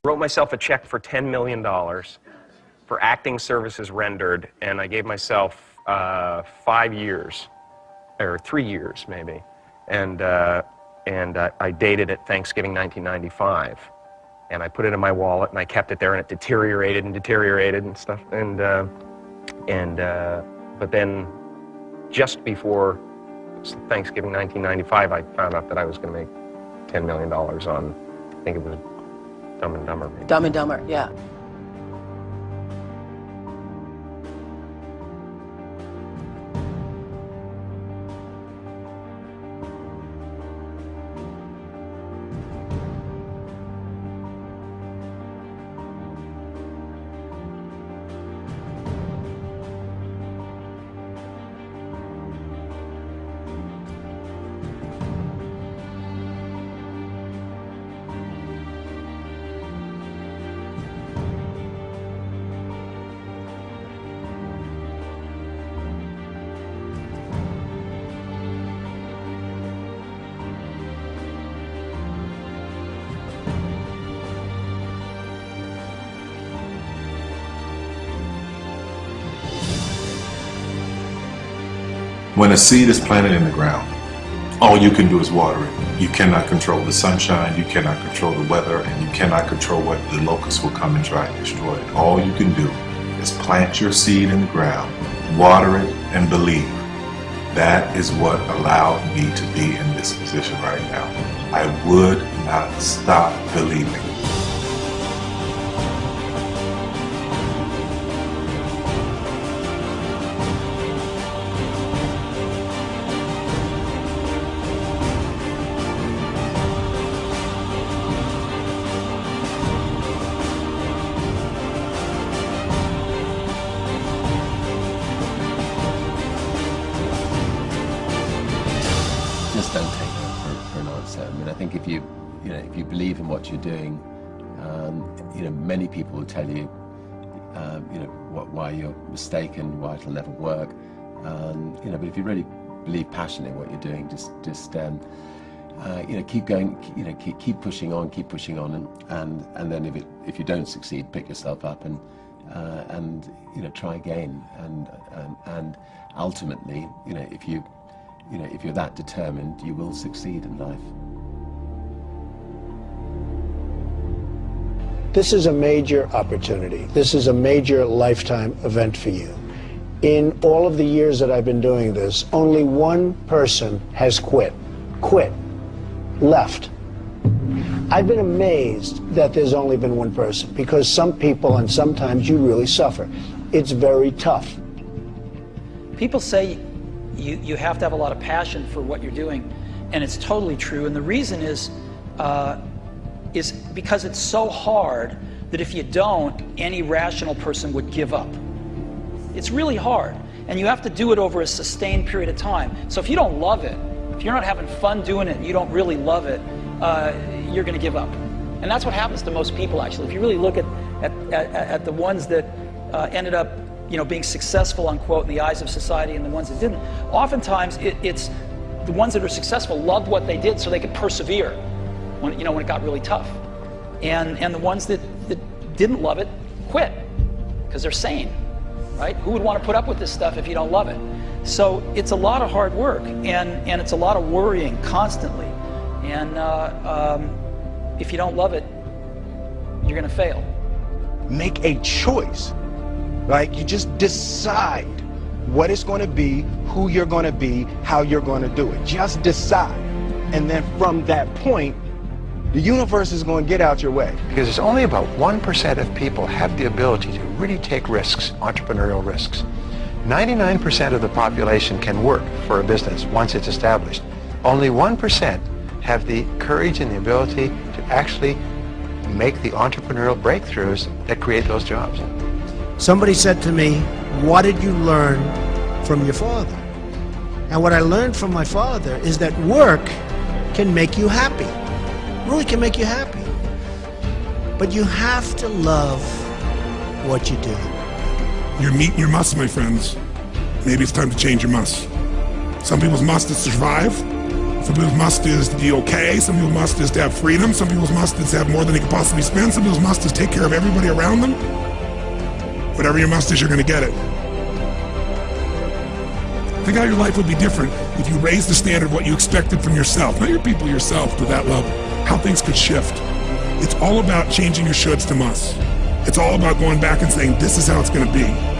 Wrote myself a check for $10 million for acting services rendered, and I gave myself 5 years, or 3 years maybe, and I dated it Thanksgiving 1995, and I put it in my wallet, and I kept it there, and it deteriorated and stuff, but then just before Thanksgiving 1995, I found out that I was going to make $10 million on, I think it was Dumb and Dumber. Maybe. Dumb and Dumber, yeah. When a seed is planted in the ground, all you can do is water it. You cannot control the sunshine, you cannot control the weather, and you cannot control what the locusts will come and try and destroy it. All you can do is plant your seed in the ground, water it, and believe. That is what allowed me to be in this position right now. I would not stop believing. Just don't take no for an answer. I mean, I think if you believe in what you're doing, many people will tell you, why you're mistaken, why it'll never work. But if you really believe passionately in what you're doing, just keep going, keep pushing on, and then if you don't succeed, pick yourself up and try again, and ultimately, if you're that determined, you will succeed in life. This is a major opportunity. This is a major lifetime event for you. In all of the years that I've been doing this, only one person has quit, left. I've been amazed that there's only been one person, because some people, and sometimes you really suffer. It's very tough. People say you have to have a lot of passion for what you're doing, and it's totally true. And the reason is because it's so hard that if you don't, any rational person would give up. It's really hard, and you have to do it over a sustained period of time. So if you don't love it, if you're not having fun doing it, and you don't really love it, you're going to give up. And that's what happens to most people, actually. If you really look at the ones that ended up being successful, unquote, in the eyes of society, and the ones that didn't, oftentimes it's the ones that are successful loved what they did so they could persevere when it got really tough. And the ones that didn't love it quit because they're sane, right? Who would want to put up with this stuff if you don't love it? So it's a lot of hard work, and it's a lot of worrying constantly. And if you don't love it, you're going to fail. Make a choice. Like, you just decide what it's going to be, who you're going to be, how you're going to do it. Just decide. And then from that point, the universe is going to get out your way. Because it's only about 1% of people have the ability to really take risks, entrepreneurial risks. 99% of the population can work for a business once it's established. Only 1% have the courage and the ability to actually make the entrepreneurial breakthroughs that create those jobs. Somebody said to me, what did you learn from your father? And what I learned from my father is that work can make you happy. Really can make you happy. But you have to love what you do. You're meeting your must, my friends. Maybe it's time to change your must. Some people's must is survive. Some people's must is to be okay. Some people's must is to have freedom. Some people's must is to have more than they can possibly spend. Some people's must is take care of everybody around them. Whatever your must is, you're going to get it. Think how your life would be different if you raised the standard of what you expected from yourself, not your people, yourself, to that level. How things could shift. It's all about changing your shoulds to musts. It's all about going back and saying, this is how it's going to be.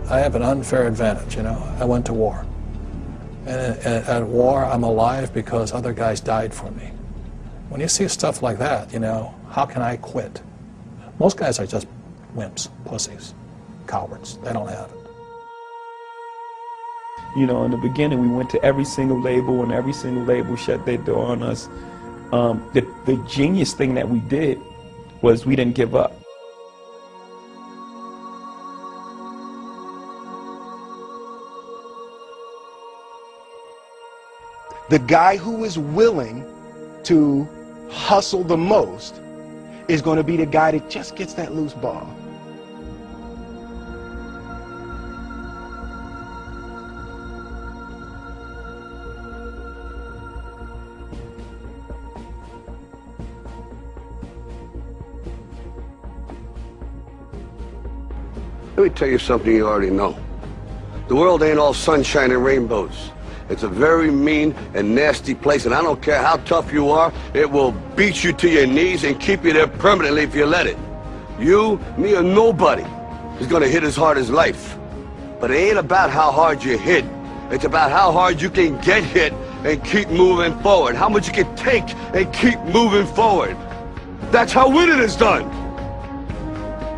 I have an unfair advantage, you know. I went to war. And at war, I'm alive because other guys died for me. When you see stuff like that, you know, how can I quit? Most guys are just wimps, pussies, cowards. They don't have it. You know, in the beginning, we went to every single label, and every single label shut their door on us. The genius thing that we did was we didn't give up. The guy who is willing to hustle the most is going to be the guy that just gets that loose ball. Let me tell you something you already know. The world ain't all sunshine and rainbows. It's a very mean and nasty place, and I don't care how tough you are, it will beat you to your knees and keep you there permanently if you let it. You, me, or nobody is gonna hit as hard as life. But it ain't about how hard you hit. It's about how hard you can get hit and keep moving forward. How much you can take and keep moving forward. That's how winning is done.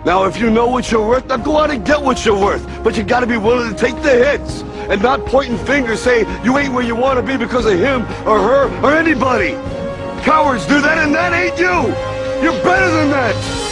Now, if you know what you're worth, now go out and get what you're worth. But you gotta be willing to take the hits and not pointing fingers saying you ain't where you want to be because of him or her or anybody. Cowards do that, and that ain't you. You're better than that.